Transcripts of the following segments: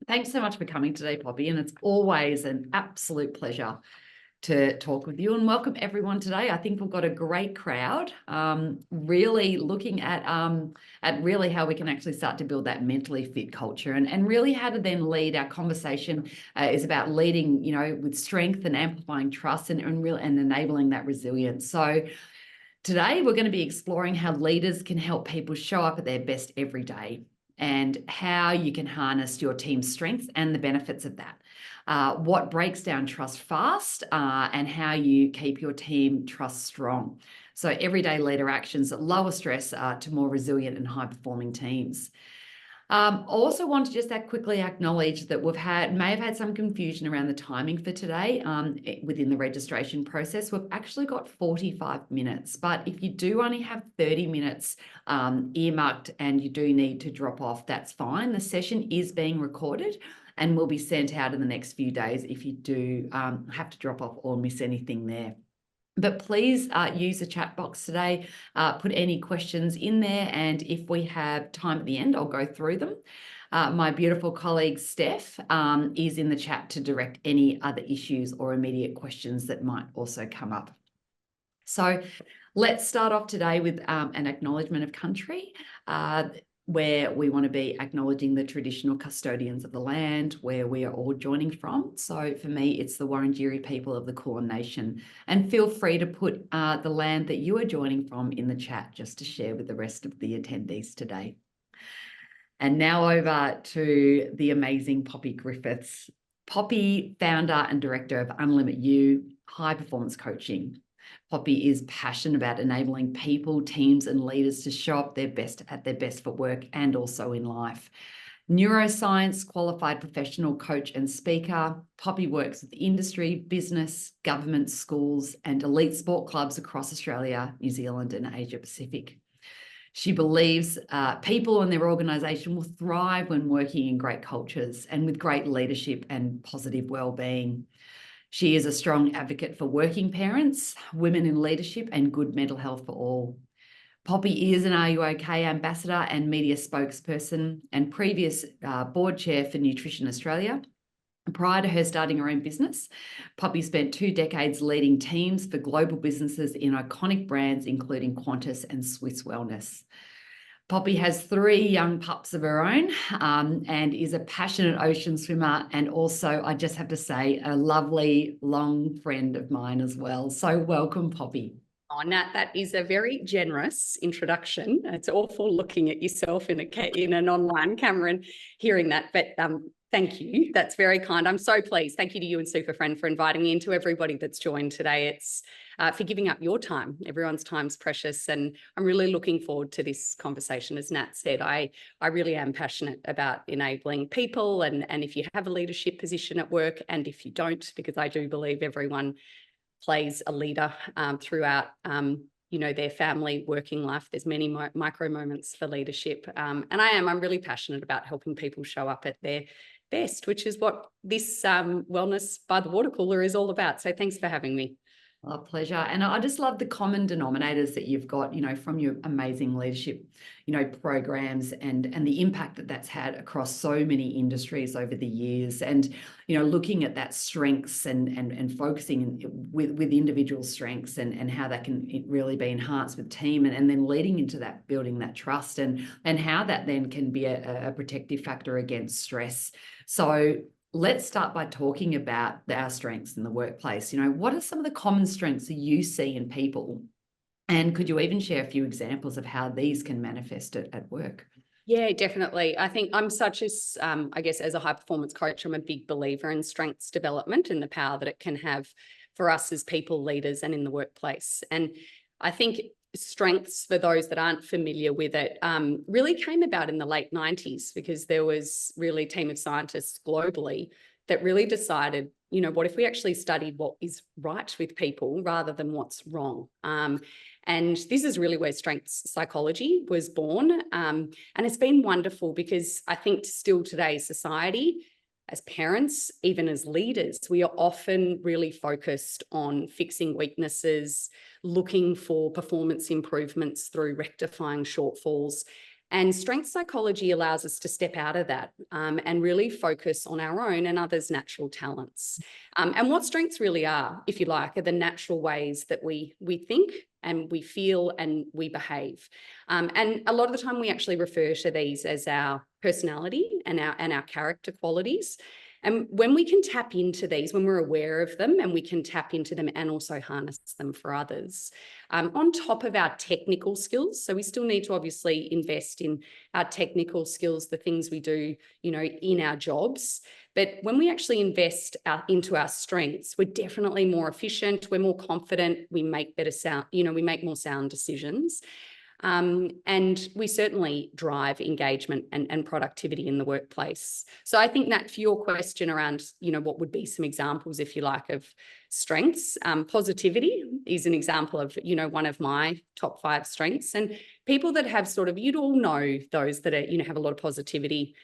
Thanks so much for coming today, Poppy, and it's always an absolute pleasure to talk with you, and welcome everyone today. I think we've got a great crowd, really looking at really how we can actually start to build that mentally fit culture, and really how to then lead. Our conversation is about leading, with strength and amplifying trust and enabling that resilience. So today we're going to be exploring how leaders can help people show up at their best every day, and how you can harness your team's strengths and the benefits of that. What breaks down trust fast, and how you keep your team trust strong. So everyday leader actions that lower stress to more resilient and high-performing teams. I also want to just quickly acknowledge that may have had some confusion around the timing for today within the registration process. We've actually got 45 minutes, but if you do only have 30 minutes earmarked and you do need to drop off, that's fine. The session is being recorded and will be sent out in the next few days if you do have to drop off or miss anything there. But please use the chat box today, put any questions in there, and if we have time at the end, I'll go through them. My beautiful colleague, Steph, is in the chat to direct any other issues or immediate questions that might also come up. So let's start off today with an acknowledgement of country, where we want to be acknowledging the traditional custodians of the land where we are all joining from. So for me, it's the Wurundjeri people of the Kulin Nation. And feel free to put the land that you are joining from in the chat just to share with the rest of the attendees today. And now over to the amazing Poppy Griffiths. Poppy, founder and director of UnlimitU High Performance Coaching. Poppy is passionate about enabling people, teams, and leaders to show up at their best for work and also in life. Neuroscience qualified professional coach and speaker, Poppy works with industry, business, government, schools, and elite sport clubs across Australia, New Zealand, and Asia Pacific. She believes people and their organisation will thrive when working in great cultures and with great leadership and positive well-being. She is a strong advocate for working parents, women in leadership, and good mental health for all. Poppy is an Are You OK ambassador and media spokesperson and previous board chair for Nutrition Australia. Prior to her starting her own business, Poppy spent 2 decades leading teams for global businesses in iconic brands, including Qantas and Swiss Wellness. Poppy has 3 young pups of her own, and is a passionate ocean swimmer, and also, I just have to say, a lovely long friend of mine as well. So welcome, Poppy. Oh, Nat, that is a very generous introduction. It's awful looking at yourself in an online camera and hearing that, but thank you. That's very kind. I'm so pleased. Thank you to you and SuperFriend for inviting me, and to everybody that's joined today. It's for giving up your time. Everyone's time's precious, and I'm really looking forward to this conversation. As Nat said, I really am passionate about enabling people, and if you have a leadership position at work, and if you don't, because I do believe everyone plays a leader throughout their family working life. There's many micro moments for leadership, and I'm really passionate about helping people show up at their best, which is what this Wellness by the Water Cooler is all about. So thanks for having me. A pleasure. And I just love the common denominators that you've got, from your amazing leadership, programs and the impact that that's had across so many industries over the years. And, looking at that strengths and focusing with individual strengths and how that can really be enhanced with team, and then leading into that, building that trust and how that then can be a protective factor against stress. So let's start by talking about our strengths in the workplace. What are some of the common strengths that you see in people? And could you even share a few examples of how these can manifest at work? Yeah, definitely. I think I'm such as, I guess, as a high performance coach, I'm a big believer in strengths development and the power that it can have for us as people, leaders, and in the workplace. And I think strengths, for those that aren't familiar with it, really came about in the late 90s, because there was really a team of scientists globally that really decided, what if we actually studied what is right with people rather than what's wrong? And this is really where strengths psychology was born. And it's been wonderful, because I think still today's society, as parents, even as leaders, we are often really focused on fixing weaknesses, looking for performance improvements through rectifying shortfalls. And strength psychology allows us to step out of that and really focus on our own and others' natural talents. And what strengths really are, if you like, are the natural ways that we think and we feel and we behave. And a lot of the time we actually refer to these as our personality and our character qualities. And when we can tap into these, when we're aware of them and we can tap into them and also harness them for others, on top of our technical skills. So we still need to obviously invest in our technical skills, the things we do, you know, in our jobs. But when we actually invest into our strengths, we're definitely more efficient, we're more confident, we make better sound, you know, we make more sound decisions. And we certainly drive engagement and productivity in the workplace. So I think that for your question around, you know, what would be some examples, if you like, of strengths, positivity is an example of, you know, one of my top 5 strengths. And people that have sort of, you'd all know those that are, you know, have a lot of positivity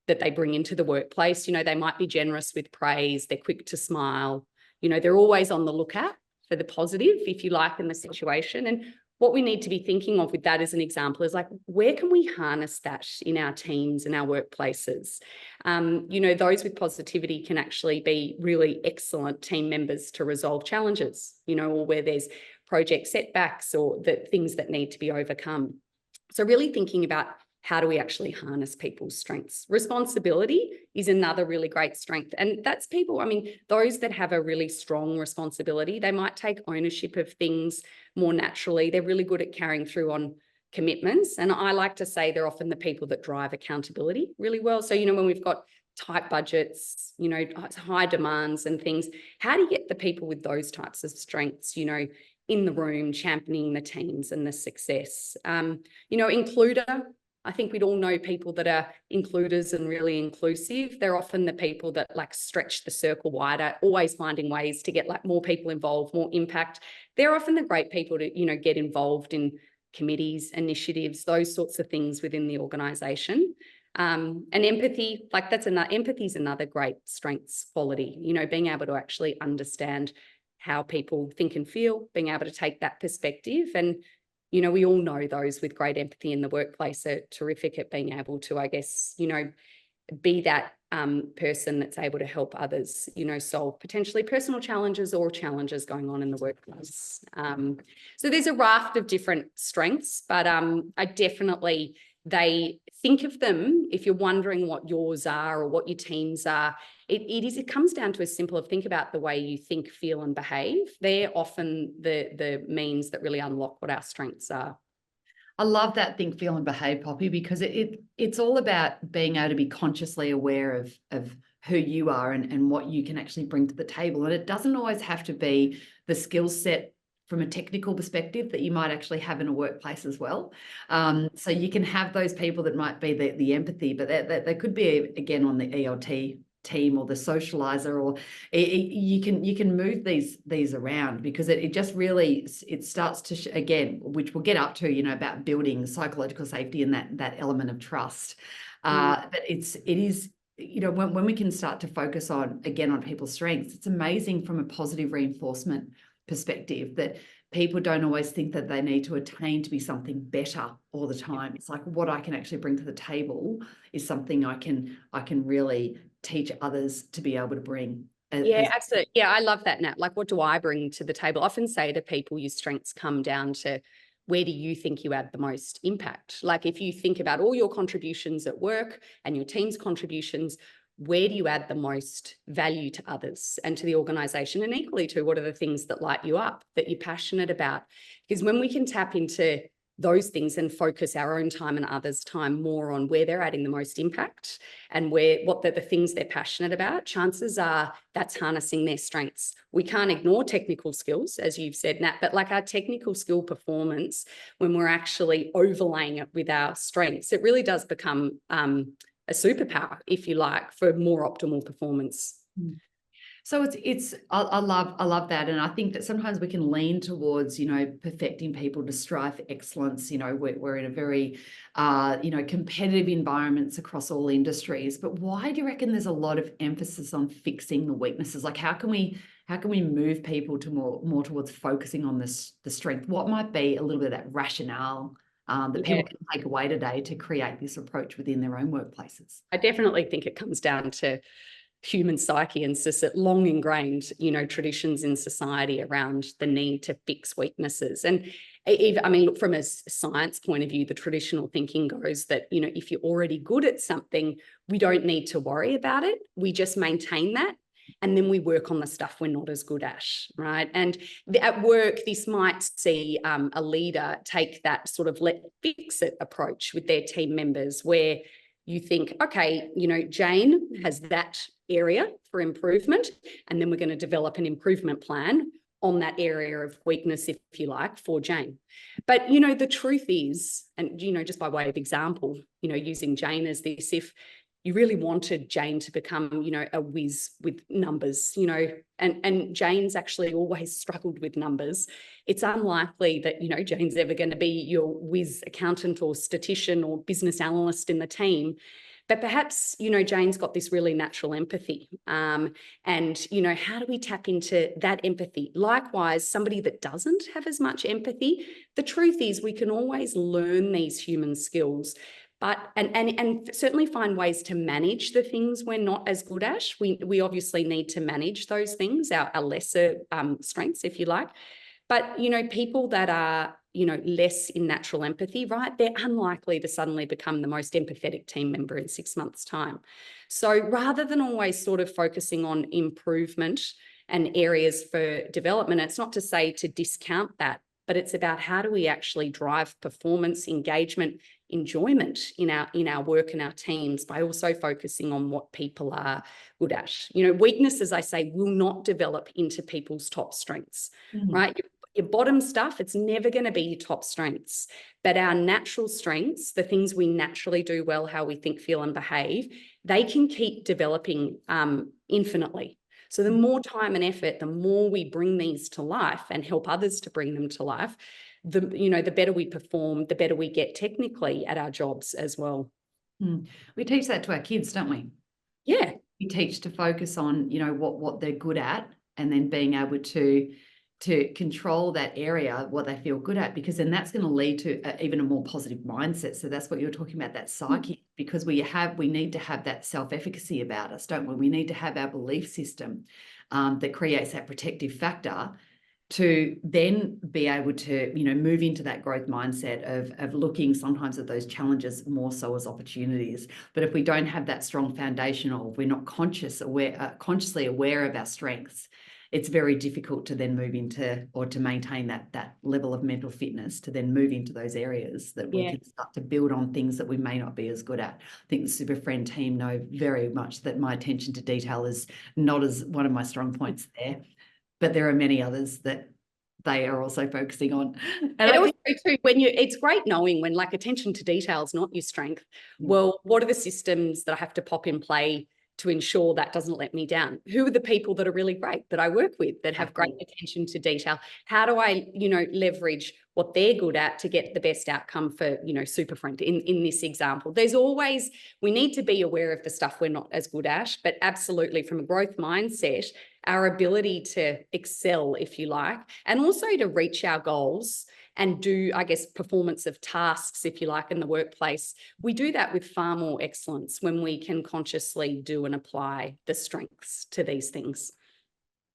that they bring into the workplace. You know, they might be generous with praise, they're quick to smile, you know, they're always on the lookout for the positive, if you like, in the situation. And what we need to be thinking of with that as an example is like, where can we harness that in our teams and our workplaces? You know, those with positivity can actually be really excellent team members to resolve challenges, you know, or where there's project setbacks or the things that need to be overcome. So really thinking about how do we actually harness people's strengths? Responsibility is another really great strength. And that's people, I mean, those that have a really strong responsibility, they might take ownership of things more naturally. They're really good at carrying through on commitments. And I like to say they're often the people that drive accountability really well. So, you know, when we've got tight budgets, you know, high demands and things, how do you get the people with those types of strengths, you know, in the room, championing the teams and the success? You know, includer, I think we'd all know people that are includers and really inclusive. They're often the people that like stretch the circle wider, always finding ways to get like more people involved, more impact. They're often the great people to, you know, get involved in committees, initiatives, those sorts of things within the organisation. And empathy, like empathy is another great strengths quality, you know, being able to actually understand how people think and feel, being able to take that perspective. And you know, we all know those with great empathy in the workplace are terrific at being able to, I guess, you know, be that person that's able to help others, you know, solve potentially personal challenges or challenges going on in the workplace. So there's a raft of different strengths, but I definitely, they think of them, if you're wondering what yours are or what your teams are, it comes down to as simple of think about the way you think, feel and behave. They're often the means that really unlock what our strengths are. I love that think, feel and behave, Poppy, because it's all about being able to be consciously aware of who you are and what you can actually bring to the table. And it doesn't always have to be the skill set from a technical perspective that you might actually have in a workplace as well. So you can have those people that might be the empathy, but they could be, again, on the ELT team or the socializer, or you can move these around, because it just really, it starts to again, which we'll get up to, you know, about building psychological safety and that element of trust. But it is, you know, when we can start to focus on people's strengths, it's amazing from a positive reinforcement perspective that people don't always think that they need to attain to be something better all the time. It's like, what I can actually bring to the table is something I can really teach others to be able to bring. Yeah, absolutely. Yeah, I love that, Nat. Like, what do I bring to the table? I often say to people, your strengths come down to where do you think you add the most impact? Like, if you think about all your contributions at work and your team's contributions, where do you add the most value to others and to the organisation? And equally to, what are the things that light you up, that you're passionate about? Because when we can tap into those things and focus our own time and others' time more on where they're adding the most impact and what the things they're passionate about, chances are that's harnessing their strengths. We can't ignore technical skills, as you've said, Nat, but like our technical skill performance, when we're actually overlaying it with our strengths, it really does become a superpower, if you like, for more optimal performance. So I love that. And I think that sometimes we can lean towards, you know, perfecting people to strive for excellence. You know, we're in a very, you know, competitive environments across all industries. But why do you reckon there's a lot of emphasis on fixing the weaknesses? Like, how can we how can we move people to more towards focusing on this, the strength? What might be a little bit of that rationale that people can take away today to create this approach within their own workplaces? I definitely think it comes down to human psyche and long ingrained, traditions in society around the need to fix weaknesses. And even, I mean, look, from a science point of view, the traditional thinking goes that, if you're already good at something, we don't need to worry about it. We just maintain that. And then we work on the stuff we're not as good at, right? And at work, this might see a leader take that sort of let fix it approach with their team members, where you think, okay, Jane has that area for improvement, and then we're going to develop an improvement plan on that area of weakness, if you like, for Jane. But, the truth is, and, just by way of example, using Jane as this, if you really wanted Jane to become, a whiz with numbers, and Jane's actually always struggled with numbers, it's unlikely that, Jane's ever going to be your whiz accountant or statistician or business analyst in the team. But perhaps, Jane's got this really natural empathy. And, how do we tap into that empathy? Likewise, somebody that doesn't have as much empathy, the truth is we can always learn these human skills, but and certainly find ways to manage the things we're not as good at. We obviously need to manage those things, our lesser strengths, if you like. But, people that are, less in natural empathy, right, they're unlikely to suddenly become the most empathetic team member in 6 months' time. So rather than always sort of focusing on improvement and areas for development, it's not to say to discount that, but it's about how do we actually drive performance, engagement, enjoyment in our work and our teams by also focusing on what people are good at. Weakness, as I say, will not develop into people's top strengths, right? Your bottom stuff, it's never going to be your top strengths. But our natural strengths, the things we naturally do well, how we think, feel, and behave, they can keep developing infinitely. So the more time and effort, the more we bring these to life and help others to bring them to life, the better we perform, the better we get technically at our jobs as well. We teach that to our kids, don't we? Yeah. We teach to focus on, what they're good at, and then being able to control that area, what they feel good at, because then that's going to lead to even a more positive mindset. So that's what you're talking about, that psyche, because we need to have that self-efficacy about us, don't we? We need to have our belief system that creates that protective factor to then be able to, move into that growth mindset of looking sometimes at those challenges more so as opportunities. But if we don't have that strong foundation, or if we're not consciously aware of our strengths, it's very difficult to then move into, or to maintain that level of mental fitness to then move into those areas that we can start to build on things that we may not be as good at. I think the SuperFriend team know very much that my attention to detail is not as one of my strong points there, but there are many others that they are also focusing on. And also too, it's great knowing when, like, attention to detail is not your strength. Well, what are the systems that I have to pop in play to ensure that doesn't let me down? Who are the people that are really great that I work with that have great attention to detail? How do I, leverage what they're good at to get the best outcome for, SuperFriend in this example? We need to be aware of the stuff we're not as good at, but absolutely from a growth mindset, our ability to excel, if you like, and also to reach our goals and do, I guess, performance of tasks, if you like, in the workplace. We do that with far more excellence when we can consciously do and apply the strengths to these things.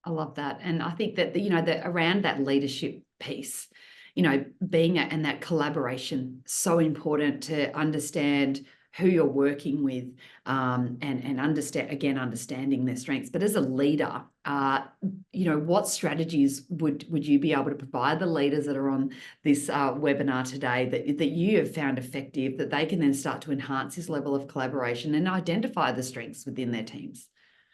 I love that. And I think that, that around that leadership piece, being and that collaboration, so important to understand who you're working with, and understanding their strengths. But as a leader, what strategies would you be able to provide the leaders that are on this webinar today that you have found effective, that they can then start to enhance this level of collaboration and identify the strengths within their teams?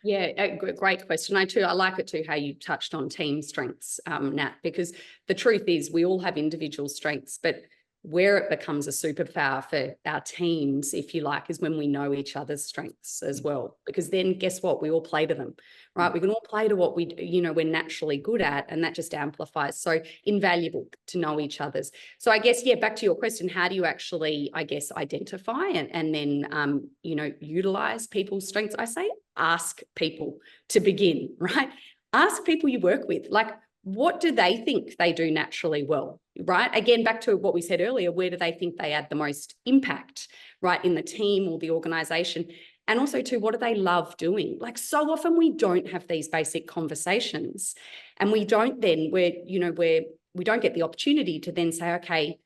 Yeah, a great question. I like it too, how you touched on team strengths, Nat, because the truth is we all have individual strengths, but where it becomes a superpower for our teams, if you like, is when we know each other's strengths as well. Because then guess what? We all play to them, right? We can all play to what we're naturally good at, and that just amplifies. So invaluable to know each other's. So I guess, back to your question, how do you actually, I guess, identify and then, utilize people's strengths? I say ask people to begin, right? Ask people you work with, like, what do they think they do naturally well, right? Again, back to what we said earlier, where do they think they add the most impact, right, in the team or the organization? And also too, what do they love doing? Like, so often we don't have these basic conversations, and we don't then, we don't get the opportunity to then say, okay,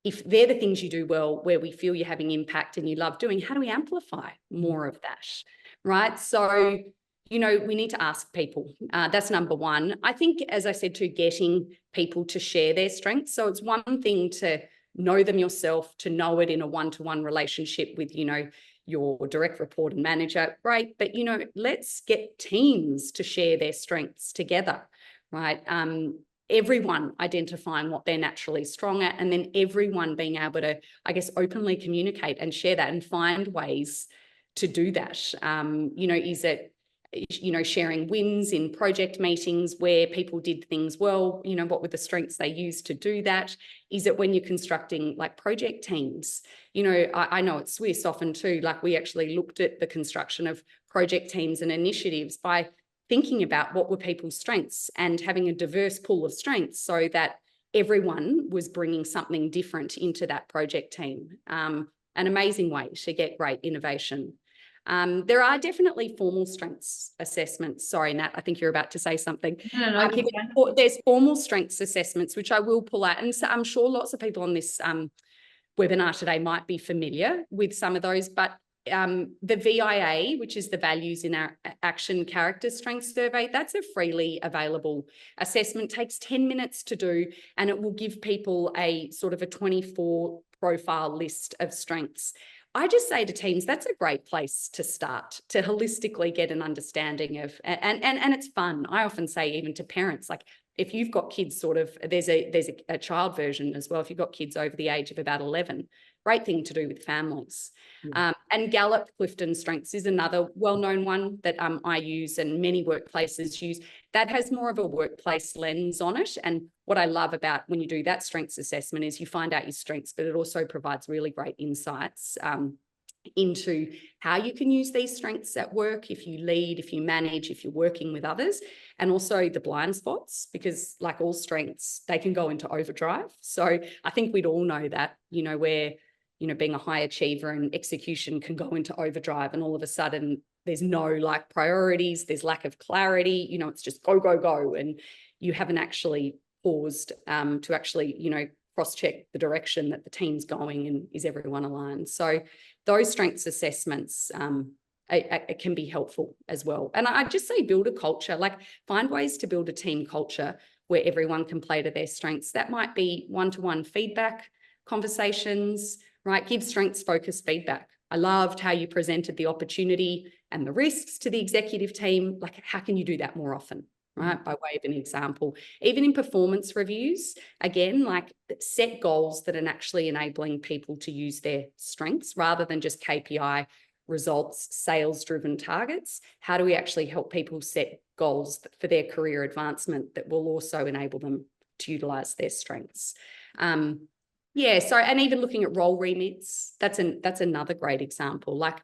if they're the things you do well, where we feel you're having impact and you love doing, how do we amplify more of that, right? So, we need to ask people. That's number one. I think, as I said, to getting people to share their strengths. So it's one thing to know them yourself, to know it in a one-to-one relationship with, your direct report and manager. Great. But, let's get teams to share their strengths together, right? Everyone identifying what they're naturally strong at, and then everyone being able to, I guess, openly communicate and share that and find ways to do that. Is it, sharing wins in project meetings where people did things well, what were the strengths they used to do that? Is it when you're constructing like project teams? I know at Swiss often too, like we actually looked at the construction of project teams and initiatives by thinking about what were people's strengths and having a diverse pool of strengths so that everyone was bringing something different into that project team. An amazing way to get great innovation. There are definitely formal strengths assessments. Sorry, Nat, I think you're about to say something. No, keep going. There's formal strengths assessments, which I will pull out. And so I'm sure lots of people on this webinar today might be familiar with some of those, but the VIA, which is the Values in Our Action Character Strengths Survey, that's a freely available assessment, takes 10 minutes to do, and it will give people a sort of a 24 profile list of strengths. I just say to teams, that's a great place to start, to holistically get an understanding of, and it's fun. I often say even to parents, like if you've got kids there's a child version as well. If you've got kids over the age of about 11, great thing to do with families. Yeah. And Gallup Clifton Strengths is another well-known one that I use and many workplaces use. That has more of a workplace lens on it. And what I love about when you do that strengths assessment is you find out your strengths, but it also provides really great insights into how you can use these strengths at work, if you lead, if you manage, if you're working with others, and also the blind spots, because like all strengths, they can go into overdrive. So I think we'd all know that, where, being a high achiever and execution can go into overdrive, and all of a sudden there's no like priorities, there's lack of clarity, it's just go, go, go. And you haven't actually paused to actually, cross-check the direction that the team's going and is everyone aligned. So those strengths assessments it can be helpful as well. And I just say build a culture, like find ways to build a team culture where everyone can play to their strengths. That might be one-to-one feedback conversations, right? Give strengths-focused feedback. I loved how you presented the opportunity and the risks to the executive team. Like, how can you do that more often, right? By way of an example. Even in performance reviews, again, like set goals that are actually enabling people to use their strengths rather than just KPI results, sales-driven targets. How do we actually help people set goals for their career advancement that will also enable them to utilize their strengths? And even looking at role remits, that's another great example. Like,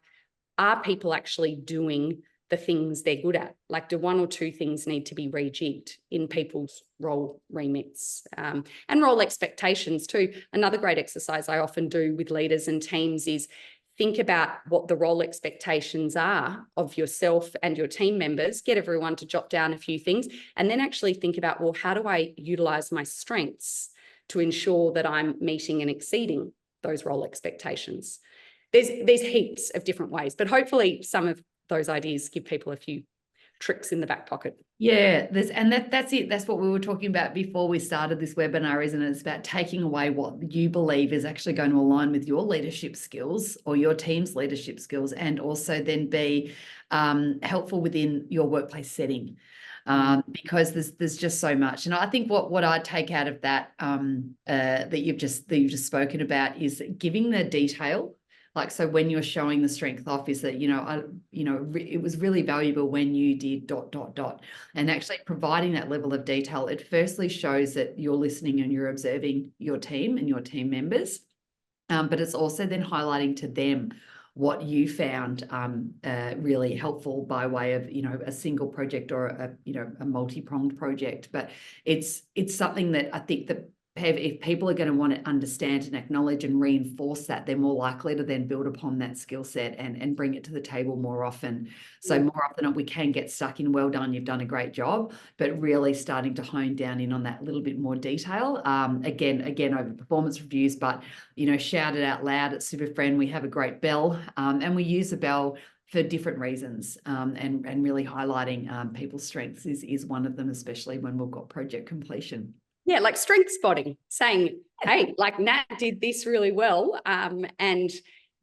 are people actually doing the things they're good at? Like, do one or two things need to be rejigged in people's role remits? And role expectations too. Another great exercise I often do with leaders and teams is think about what the role expectations are of yourself and your team members, get everyone to jot down a few things, and then actually think about, well, how do I utilize my strengths to ensure that I'm meeting and exceeding those role expectations? There's heaps of different ways, but hopefully some of those ideas give people a few tricks in the back pocket. Yeah, that's it. That's what we were talking about before we started this webinar, isn't it? It's about taking away what you believe is actually going to align with your leadership skills or your team's leadership skills, and also then be helpful within your workplace setting. Because there's just so much. And I think what I take out of that that you've just spoken about is giving the detail. Like, so when you're showing the strength off is that, it was really valuable when you did ... and actually providing that level of detail. It firstly shows that you're listening and you're observing your team and your team members. But it's also then highlighting to them what you found really helpful by way of, a single project or a multi-pronged project. But it's something that I think that if people are going to want to understand and acknowledge and reinforce that, they're more likely to then build upon that skill set and bring it to the table more often. So more often than not, we can get stuck in, well done, you've done a great job, but really starting to hone down in on that little bit more detail. Again, over performance reviews, but, shout it out loud at SuperFriend. We have a great bell, and we use a bell for different reasons, and really highlighting people's strengths is one of them, especially when we've got project completion. Yeah, like strength spotting, saying, hey, like Nat did this really well. And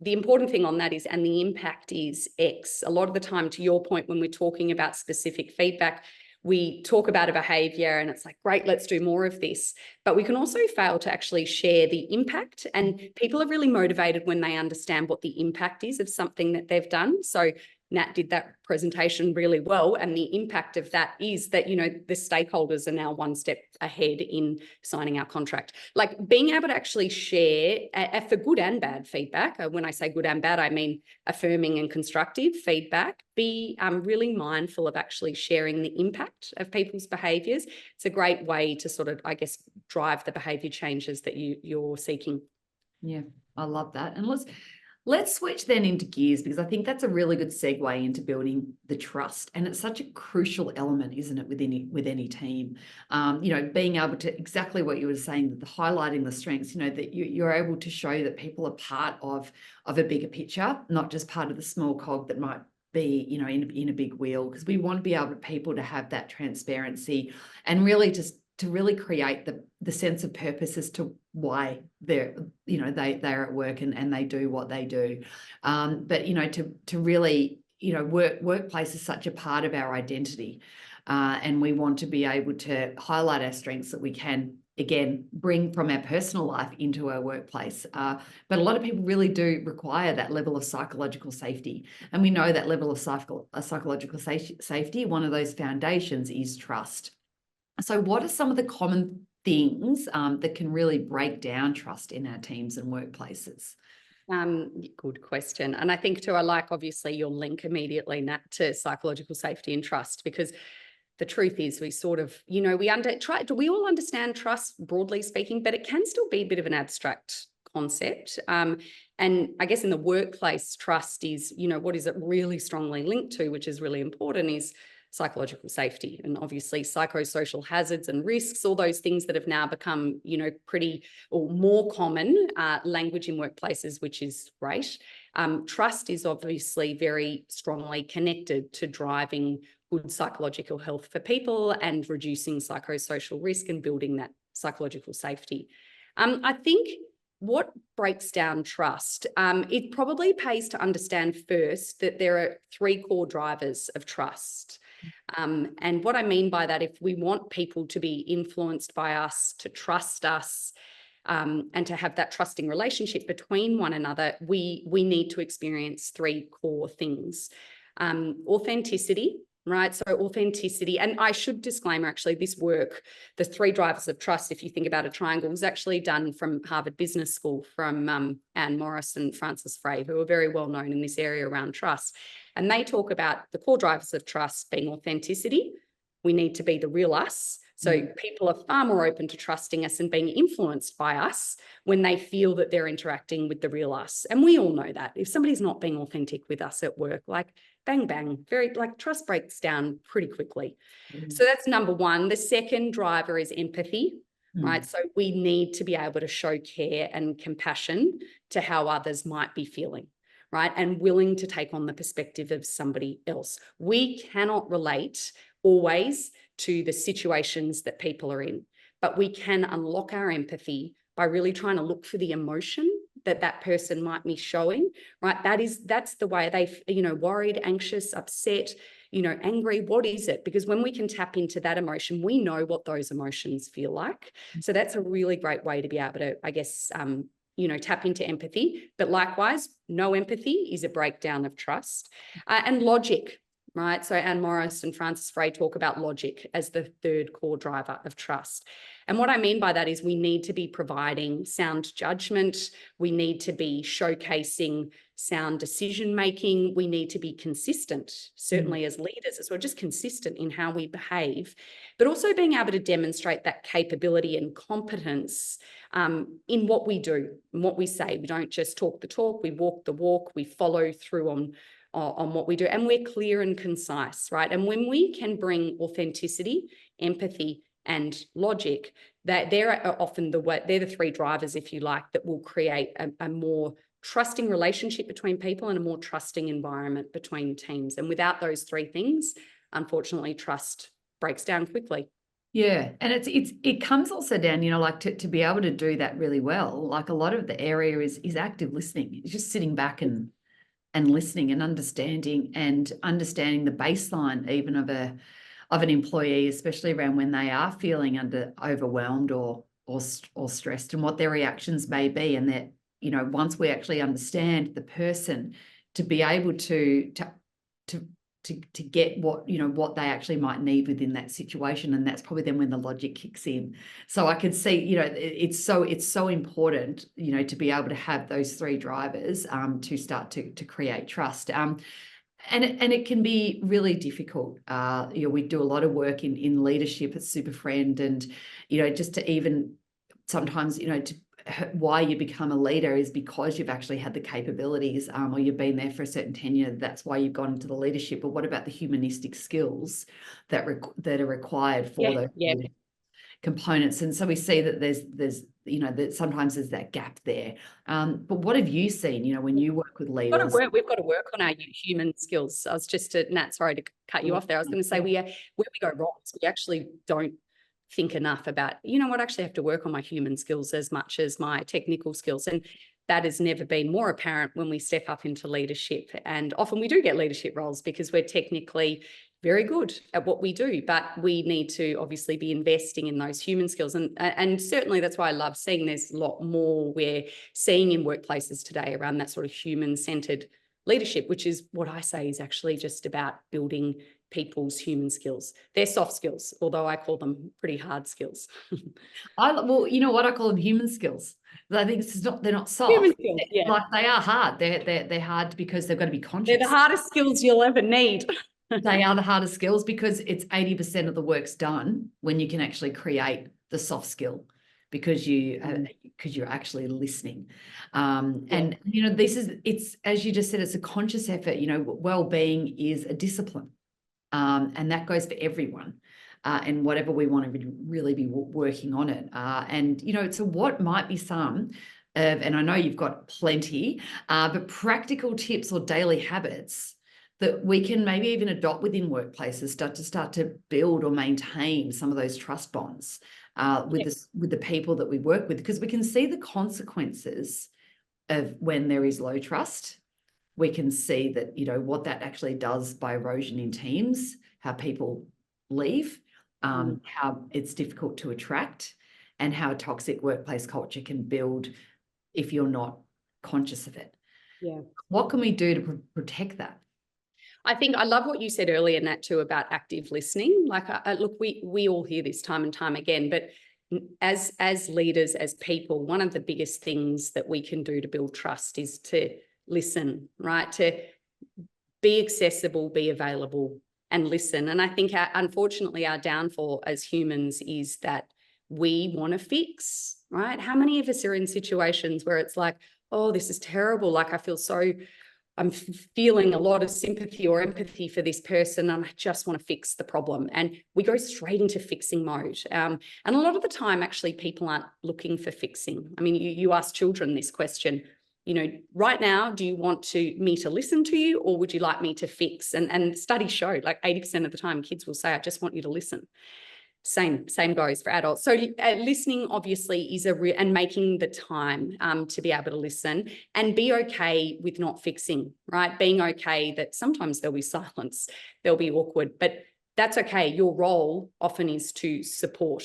the important thing on that is, and the impact is X. A lot of the time, to your point, when we're talking about specific feedback, we talk about a behavior and it's like, great, let's do more of this. But we can also fail to actually share the impact. And people are really motivated when they understand what the impact is of something that they've done. So Nat did that presentation really well. And the impact of that is that, the stakeholders are now one step ahead in signing our contract. Like being able to actually share for good and bad feedback. When I say good and bad, I mean affirming and constructive feedback. Be really mindful of actually sharing the impact of people's behaviors. It's a great way to sort of, I guess, drive the behavior changes that you're seeking. Yeah, I love that. And let's switch then into gears, because I think that's a really good segue into building the trust. And it's such a crucial element, isn't it, with any team? Being able to, exactly what you were saying, that the highlighting the strengths, that you're able to show that people are part of a bigger picture, not just part of the small cog that might be, in a big wheel, because we want to be able to people to have that transparency and really just to really create the sense of purpose as to why they're at work and they do what they do. But to really, workplace is such a part of our identity, and we want to be able to highlight our strengths that we can, again, bring from our personal life into our workplace. But a lot of people really do require that level of psychological safety. And we know that level of psychological safety, one of those foundations is trust. So what are some of the common things that can really break down trust in our teams and workplaces? Good question. And I think too, I like obviously your link immediately, Nat, to psychological safety and trust, because the truth is we sort of, we all understand trust broadly speaking, but it can still be a bit of an abstract concept. And I guess in the workplace, trust is, what is it really strongly linked to, which is really important, is psychological safety, and obviously psychosocial hazards and risks, all those things that have now become, pretty or more common language in workplaces, which is great. Trust is obviously very strongly connected to driving good psychological health for people and reducing psychosocial risk and building that psychological safety. I think what breaks down trust, it probably pays to understand first that there are three core drivers of trust. And what I mean by that, if we want people to be influenced by us, to trust us, and to have that trusting relationship between one another, we need to experience three core things. Authenticity, right? So authenticity, and I should disclaimer, actually, this work, the three drivers of trust, if you think about a triangle, was actually done from Harvard Business School, from Anne Morris and Francis Frey, who are very well known in this area around trust. And they talk about the core drivers of trust being authenticity. We need to be the real us. So people are far more open to trusting us and being influenced by us when they feel that they're interacting with the real us. And we all know that if somebody's not being authentic with us at work, like bang, bang, trust breaks down pretty quickly. So that's number one. The second driver is empathy, right? So we need to be able to show care and compassion to how others might be feeling, right? And willing to take on the perspective of somebody else. We cannot relate always to the situations that people are in, but we can unlock our empathy by really trying to look for the emotion that person might be showing, right? That's the way they, worried, anxious, upset, angry. What is it? Because when we can tap into that emotion, we know what those emotions feel like. So that's a really great way to be able to, I guess, tap into empathy. But likewise, no empathy is a breakdown of trust. And logic, right? So Anne Morris and Francis Frey talk about logic as the third core driver of trust. And what I mean by that is we need to be providing sound judgment. We need to be showcasing sound decision making. We need to be consistent, certainly as leaders as well, just consistent in how we behave, but also being able to demonstrate that capability and competence in what we do and what we say. We don't just talk the talk, we walk the walk, we follow through on what we do, and we're clear and concise, right? And when we can bring authenticity, empathy, and logic, that they're often they're the three drivers, if you like, that will create a more trusting relationship between people and a more trusting environment between teams. And without those three things, unfortunately, trust breaks down quickly. Yeah. And it comes also down, like to be able to do that really well, like a lot of the area is active listening. It's just sitting back and listening and understanding the baseline even of an employee, especially around when they are feeling overwhelmed or stressed, and what their reactions may be. And that, once we actually understand the person, to be able to get what they actually might need within that situation. And that's probably then when the logic kicks in. So I could see, it's so important, to be able to have those three drivers to start to create trust. And it can be really difficult. We do a lot of work in leadership at SuperFriend, and, just to even sometimes, why you become a leader is because you've actually had the capabilities, or you've been there for a certain tenure. That's why you've gone into the leadership. But what about the humanistic skills that are required for those components? And so we see that there's that sometimes there's that gap there. But what have you seen, when you work with leaders? We've got to work on our human skills. I was just Nat, sorry to cut you off there. I was going to say where we go wrong is we actually don't think enough about, I actually have to work on my human skills as much as my technical skills. And that has never been more apparent when we step up into leadership. And often we do get leadership roles because we're technically very good at what we do, but we need to obviously be investing in those human skills. And certainly that's why I love seeing there's a lot more we're seeing in workplaces today around that sort of human-centered leadership, which is what I say is actually just about building people's human skills. They're soft skills, although I call them pretty hard skills. Well, you know what, I call them human skills. I think they're not soft. Human skills, yeah. Like they are hard. They're hard because they've got to be conscious. They're the hardest skills you'll ever need. They are the hardest skills because it's 80% of the work's done when you can actually create the soft skill, because you're actually listening. And it's, as you just said, it's a conscious effort. Well-being is a discipline. And that goes for everyone, and whatever we want to really be working on it. And, so what might be some of, and I know you've got plenty, but practical tips or daily habits that we can maybe even adopt within workplaces, start to build or maintain some of those trust bonds with the people that we work with, because we can see the consequences of when there is low trust. We can see that, what that actually does by erosion in teams, how people leave, how it's difficult to attract, and how a toxic workplace culture can build if you're not conscious of it. Yeah. What can we do to protect that? I think I love what you said earlier, Nat, too, about active listening. Like, look, we all hear this time and time again, but as leaders, as people, one of the biggest things that we can do to build trust is to listen, right? To be accessible, be available, and listen. And I think, unfortunately, our downfall as humans is that we want to fix, right? How many of us are in situations where it's like, oh, this is terrible. Like, I'm feeling a lot of sympathy or empathy for this person, and I just want to fix the problem. And we go straight into fixing mode. And a lot of the time, actually, people aren't looking for fixing. I mean, you ask children this question, right now, do you want me to listen to you, or would you like me to fix? And studies show like 80% of the time, kids will say, I just want you to listen. Same goes for adults. So listening obviously is and making the time to be able to listen and be okay with not fixing, right? Being okay that sometimes there'll be silence, there'll be awkward, but that's okay. Your role often is to support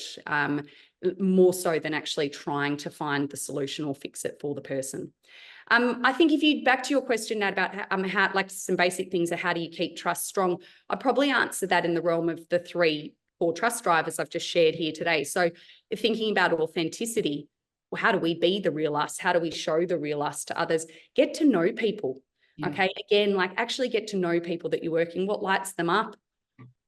more so than actually trying to find the solution or fix it for the person. I think if you, back to your question, Nat, about how, like some basic things of how do you keep trust strong, I'd probably answer that in the realm of the 3 core trust drivers I've just shared here today. So thinking about authenticity, well, how do we be the real us? How do we show the real us to others? Get to know people. Yeah. Okay. Again, like actually get to know people that you're working, what lights them up,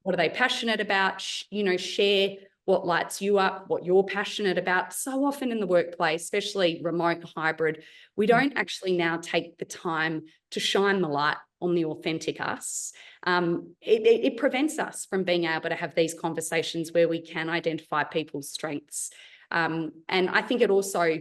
what are they passionate about, share what lights you up, what you're passionate about. So often in the workplace, especially remote, hybrid, we don't actually now take the time to shine the light on the authentic us. It prevents us from being able to have these conversations where we can identify people's strengths. And I think it also,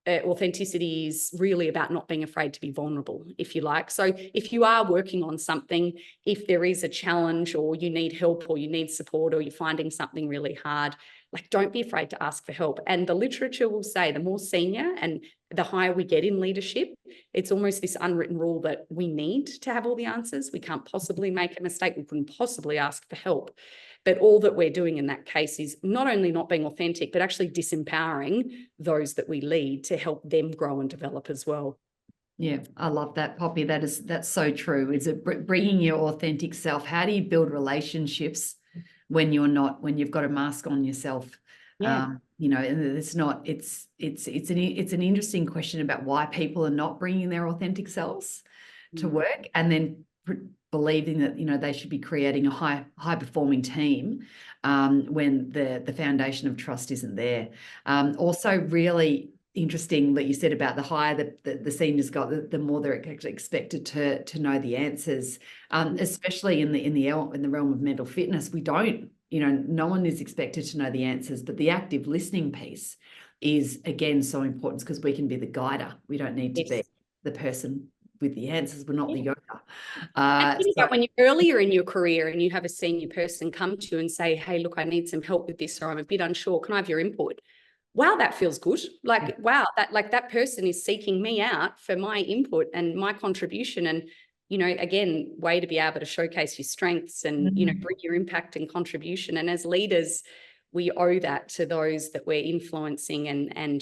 authenticity is really about not being afraid to be vulnerable, if you like. So if you are working on something, if there is a challenge or you need help or you need support or you're finding something really hard, like don't be afraid to ask for help. And the literature will say the more senior and the higher we get in leadership, it's almost this unwritten rule that we need to have all the answers. We can't possibly make a mistake. We couldn't possibly ask for help. But all that we're doing in that case is not only not being authentic, but actually disempowering those that we lead to help them grow and develop as well. Yeah, I love that, Poppy. That's so true. Is it bringing your authentic self? How do you build relationships when you've got a mask on yourself? Yeah. And it's an interesting question about why people are not bringing their authentic selves to work, and then believing that they should be creating a high performing team when the foundation of trust isn't there. Also, really interesting that you said about the higher the seniors got, the more they're actually expected to know the answers, especially in the realm of mental fitness. We don't, no one is expected to know the answers, but the active listening piece is again so important, because we can be the guider. We don't need to be the person with the answers. We're not the yoga. When you're earlier in your career and you have a senior person come to you and say, hey, look, I need some help with this, or I'm a bit unsure, can I have your input? Wow, that feels good. Like, wow, that person is seeking me out for my input and my contribution. And, again, way to be able to showcase your strengths and, bring your impact and contribution. And as leaders, we owe that to those that we're influencing and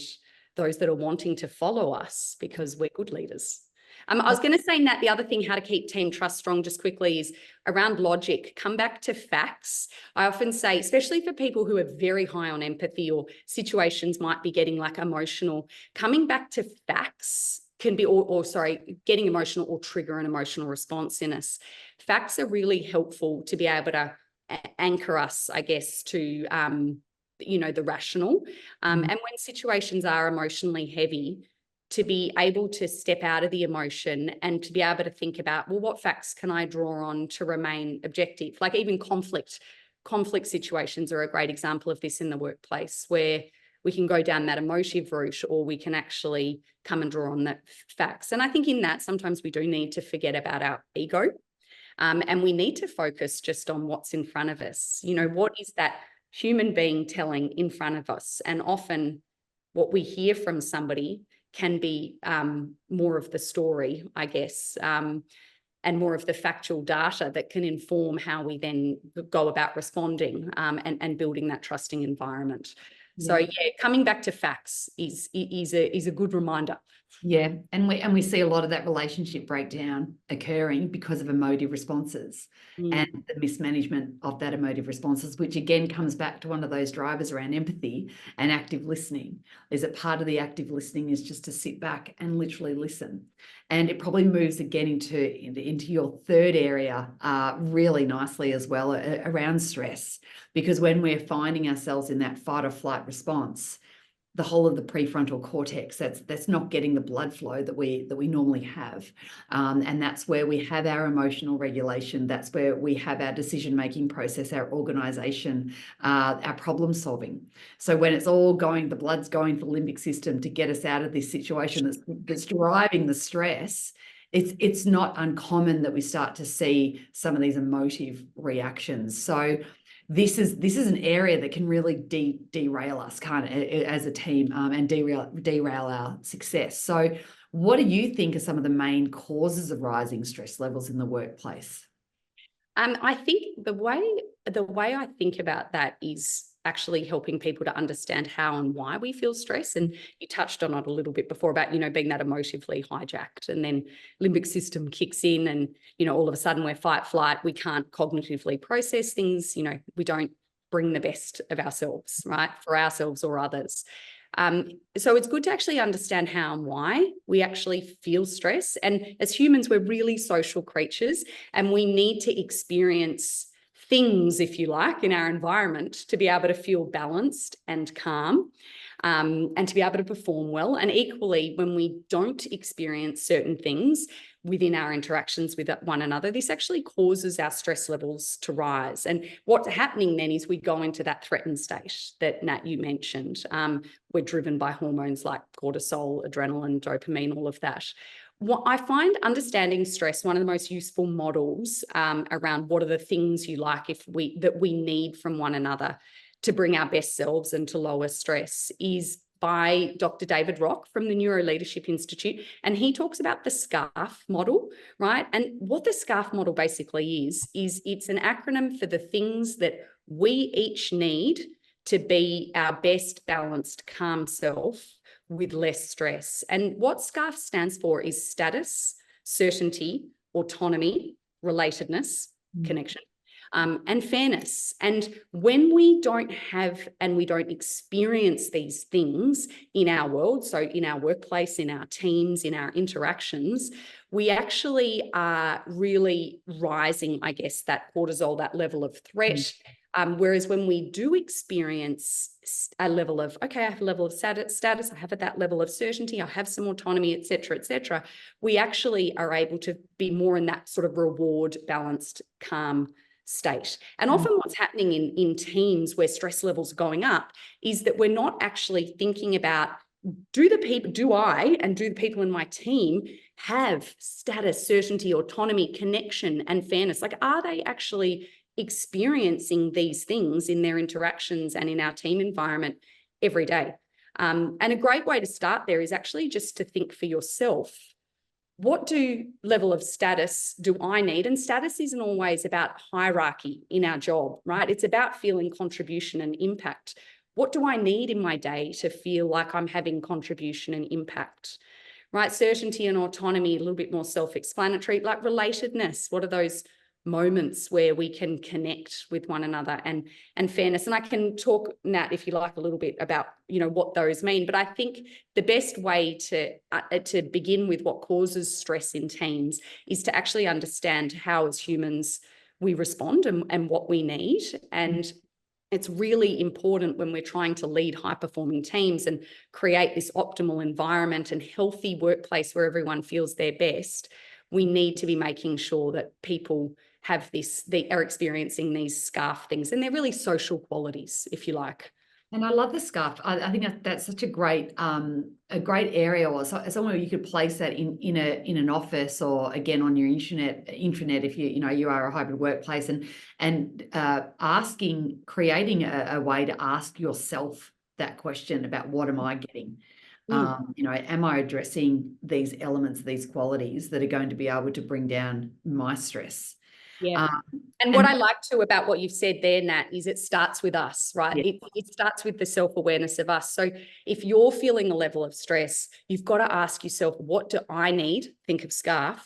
those that are wanting to follow us, because we're good leaders. I was going to say, Nat, the other thing, how to keep team trust strong, just quickly, is around logic. Come back to facts. I often say, especially for people who are very high on empathy or situations might be getting like emotional, coming back to facts can be, getting emotional or trigger an emotional response in us. Facts are really helpful to be able to anchor us, I guess, to, the rational. And when situations are emotionally heavy, to be able to step out of the emotion and to be able to think about, well, what facts can I draw on to remain objective? Like even conflict situations are a great example of this in the workplace, where we can go down that emotive route, or we can actually come and draw on that facts. And I think in that, sometimes we do need to forget about our ego, and we need to focus just on what's in front of us. What is that human being telling in front of us? And often what we hear from somebody can be more of the story, I guess, and more of the factual data that can inform how we then go about responding and building that trusting environment. So coming back to facts is a good reminder. Yeah, and we see a lot of that relationship breakdown occurring because of emotive responses and the mismanagement of that emotive responses, which again comes back to one of those drivers around empathy and active listening. Is that part of the active listening is just to sit back and literally listen. And it probably moves again into your third area really nicely as well, around stress, because when we're finding ourselves in that fight or flight response, the whole of the prefrontal cortex, that's not getting the blood flow that we normally have, and that's where we have our emotional regulation. That's where we have our decision-making process, our organization, our problem solving. So when it's all going, the blood's going to the limbic system to get us out of this situation that's driving the stress. It's not uncommon that we start to see some of these emotive reactions. So this is an area that can really derail us, can't it, as a team, and derail our success. So what do you think are some of the main causes of rising stress levels in the workplace? I think the way I think about that is actually helping people to understand how and why we feel stress. And you touched on it a little bit before about, being that emotively hijacked, and then limbic system kicks in and, all of a sudden we're fight, flight. We can't cognitively process things. We don't bring the best of ourselves, right, for ourselves or others. So it's good to actually understand how and why we actually feel stress. And as humans, we're really social creatures, and we need to experience things, if you like, in our environment to be able to feel balanced and calm, and to be able to perform well. And equally, when we don't experience certain things within our interactions with one another, this actually causes our stress levels to rise. And what's happening then is we go into that threatened state that Nat, you mentioned. We're driven by hormones like cortisol, adrenaline, dopamine, all of that. What I find understanding stress one of the most useful models around what are the things you like that we need from one another to bring our best selves and to lower stress is by Dr. David Rock from the Neuro Leadership Institute. And he talks about the SCARF model, right? And what the SCARF model basically is it's an acronym for the things that we each need to be our best balanced, calm self with less stress. And what SCARF stands for is status, certainty, autonomy, relatedness, connection, and fairness. And when we don't have and we don't experience these things in our world, so in our workplace, in our teams, in our interactions, we actually are really rising, I guess, that cortisol, that level of threat. Whereas when we do experience a level of, okay, I have a level of status, I have that level of certainty, I have some autonomy, et cetera, we actually are able to be more in that sort of reward, balanced, calm state. And often what's happening in teams where stress levels are going up is that we're not actually thinking about, do the people in my team have status, certainty, autonomy, connection, and fairness? Like, are they actually experiencing these things in their interactions and in our team environment every day? And a great way to start there is actually just to think for yourself, what level of status do I need? And status isn't always about hierarchy in our job, right? It's about feeling contribution and impact. What do I need in my day to feel like I'm having contribution and impact, right? Certainty and autonomy, a little bit more self-explanatory, like relatedness. What are those moments where we can connect with one another, and fairness? And I can talk, Nat, if you like, a little bit about, what those mean. But I think the best way to begin with what causes stress in teams is to actually understand how, as humans, we respond and what we need. And it's really important when we're trying to lead high-performing teams and create this optimal environment and healthy workplace where everyone feels their best. We need to be making sure that people have they are experiencing these SCARF things, and they're really social qualities, if you like. And I love the SCARF. I think that's such a great area, or somewhere you could place that in an office, or again on your intranet if you are a hybrid workplace, and creating a way to ask yourself that question about, what am I getting? Am I addressing these elements, these qualities that are going to be able to bring down my stress? Yeah. And what I like too about what you've said there, Nat, is it starts with us, right? Yeah. It starts with the self-awareness of us. So if you're feeling a level of stress, you've got to ask yourself, what do I need? Think of SCARF.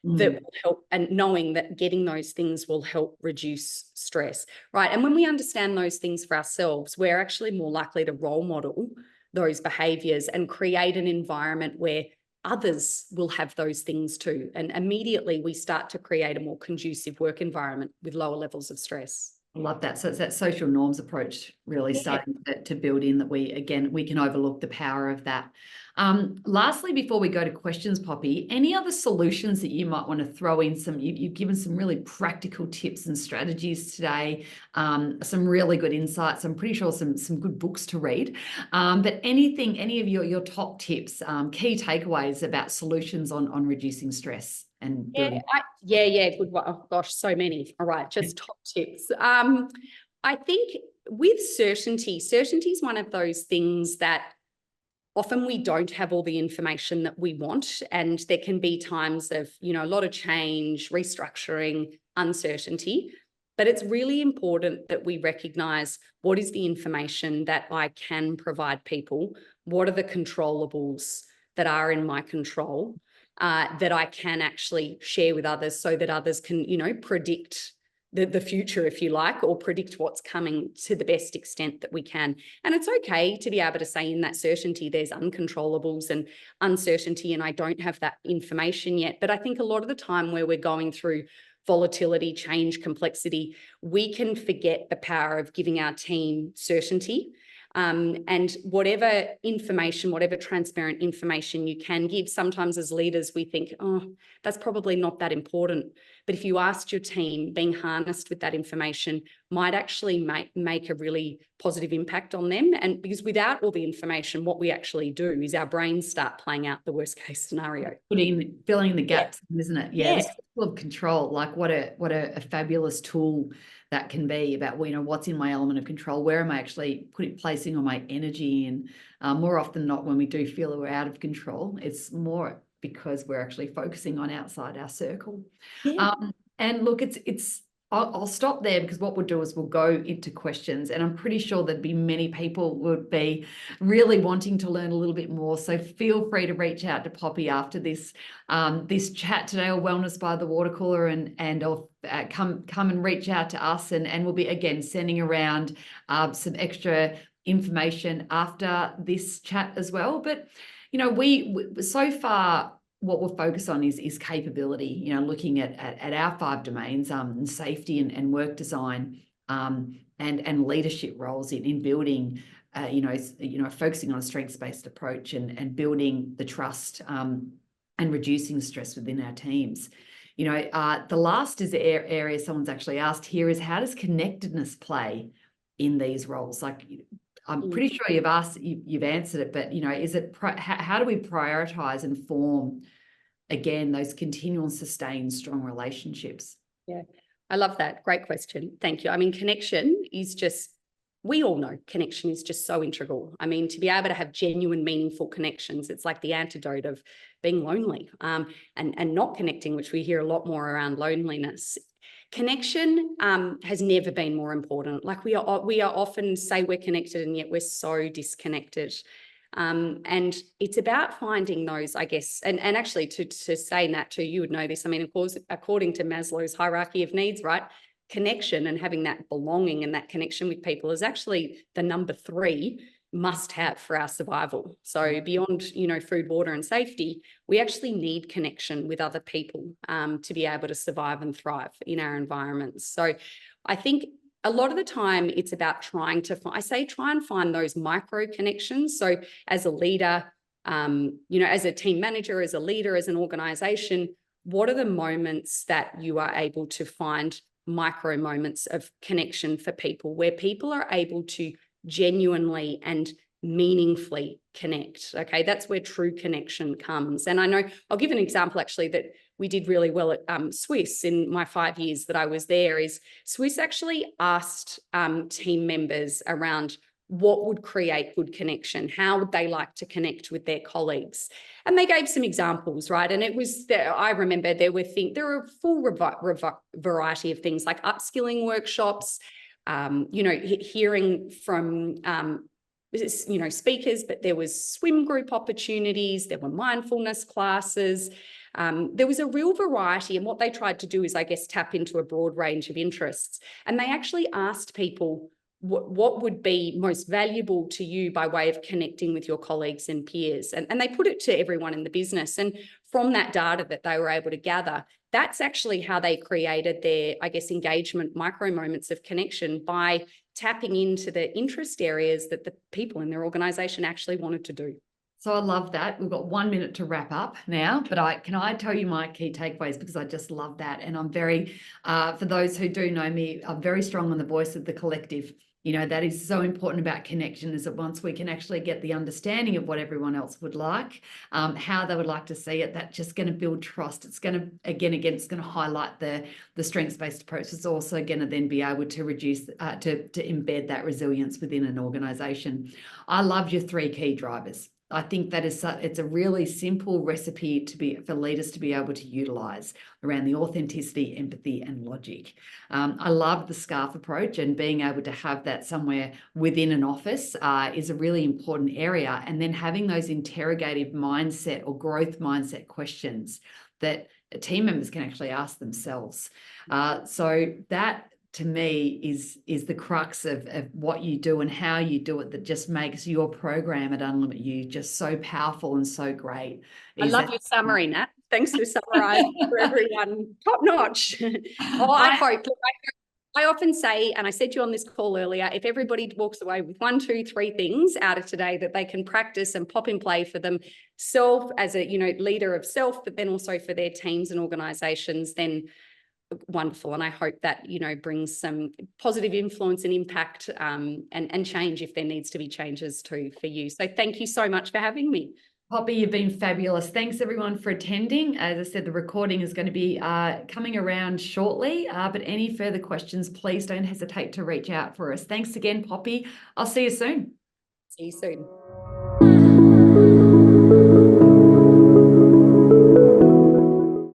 That will help, and knowing that getting those things will help reduce stress, right? And when we understand those things for ourselves, we're actually more likely to role model those behaviors and create an environment where others will have those things too. And immediately we start to create a more conducive work environment with lower levels of stress. I love that. So it's that social norms approach really starting to build in, that we can overlook the power of that. Lastly, before we go to questions, Poppy, any other solutions that you might want to throw in? You've given some really practical tips and strategies today, some really good insights. I'm pretty sure some good books to read. But any of your top tips, key takeaways about solutions on reducing stress and building? Good. Oh gosh, so many. All right, just top tips. I think with certainty is one of those things that often we don't have all the information that we want, and there can be times of, a lot of change, restructuring, uncertainty. But it's really important that we recognize, what is the information that I can provide people? What are the controllables that are in my control, that I can actually share with others, so that others can, predict the future, if you like, or predict what's coming to the best extent that we can. And it's okay to be able to say in that certainty, there's uncontrollables and uncertainty, and I don't have that information yet. But I think a lot of the time where we're going through volatility, change, complexity, we can forget the power of giving our team certainty. And whatever information, whatever transparent information you can give, sometimes as leaders, we think, oh, that's probably not that important. But if you asked your team, being harnessed with that information might actually make a really positive impact on them. And because without all the information, what we actually do is our brains start playing out the worst case scenario. Filling the gaps, isn't it? Yeah. Yeah. The circle of control, like what a fabulous tool that can be about, you know, what's in my element of control, where am I actually placing all my energy in? More often than not, when we do feel that we're out of control, it's more because we're actually focusing on outside our circle. Yeah. And look, I'll stop there, because what we'll do is we'll go into questions, and I'm pretty sure there'd be many people would be really wanting to learn a little bit more. So feel free to reach out to Poppy after this chat today, or Wellness by the Water Cooler, and come and reach out to us, and we'll be again sending around some extra information after this chat as well. But you know, we so far, what we'll focus on is capability, you know, looking at our 5 domains, safety and work design, and leadership roles in building, focusing on a strengths-based approach and building the trust, and reducing stress within our teams. You know, the last is the area someone's actually asked here is, how does connectedness play in these roles? Like, I'm pretty sure you've answered it, but, you know, how do we prioritize and form, again, those continual and sustained strong relationships? Yeah, I love that. Great question. Thank you. I mean, connection is just, we all know connection is just so integral. I mean, to be able to have genuine, meaningful connections, it's like the antidote of being lonely, and not connecting, which we hear a lot more around loneliness. Connection has never been more important. Like we are often say we're connected, and yet we're so disconnected. And it's about finding those, I guess, and actually to say, Nat, too, you would know this. I mean, of course, according to Maslow's hierarchy of needs, right? Connection and having that belonging and that connection with people is actually the number 3 must have for our survival. So beyond, you know, food, water, and safety, we actually need connection with other people to be able to survive and thrive in our environments. So I think a lot of the time it's about trying and find those micro connections. So as a leader, you know, as a team manager, as a leader, as an organization, what are the moments that you are able to find micro moments of connection for people, where people are able to genuinely and meaningfully connect? Okay, that's where true connection comes. And I know, I'll give an example actually that we did really well at Swiss in my 5 years that I was there. Is Swiss actually asked team members around what would create good connection, how would they like to connect with their colleagues, and they gave some examples, right? And it was there, I remember there were a full variety of things like upskilling workshops, you know, hearing from you know, speakers, but there was swim group opportunities, there were mindfulness classes. There was a real variety, and what they tried to do is, I guess, tap into a broad range of interests. And they actually asked people what would be most valuable to you by way of connecting with your colleagues and peers. And they put it to everyone in the business. And from that data that they were able to gather, that's actually how they created their, I guess, engagement micro moments of connection, by tapping into the interest areas that the people in their organization actually wanted to do. So I love that. We've got 1 minute to wrap up now, but can I tell you my key takeaways, because I just love that. And I'm very, for those who do know me, I'm very strong on the voice of the collective. You know, that is so important about connection, is that once we can actually get the understanding of what everyone else would like, how they would like to see it, that's just going to build trust. It's going to, again, it's going to highlight the strengths-based approach. It's also going to then be able to reduce, to embed that resilience within an organization. I love your 3 key drivers. I think that it's a really simple recipe for leaders to be able to utilize around the authenticity, empathy, and logic. I love the SCARF approach, and being able to have that somewhere within an office is a really important area. And then having those interrogative mindset or growth mindset questions that team members can actually ask themselves. So that, to me, is the crux of what you do and how you do it, that just makes your program at UnlimitU just so powerful and so great. I love your summary, Nat. Thanks for summarising for everyone. Top notch. I hope. Look, I often say, and I said to you on this call earlier, if everybody walks away with 1, 2, 3 things out of today that they can practice and pop in play for themselves as a leader of self, but then also for their teams and organisations, then wonderful. And I hope that brings some positive influence and impact and change if there needs to be changes too for you. So thank you so much for having me. Poppy, you've been fabulous. Thanks everyone for attending. As I said, the recording is going to be coming around shortly, but any further questions, please don't hesitate to reach out for us. Thanks again, Poppy. I'll see you soon. See you soon.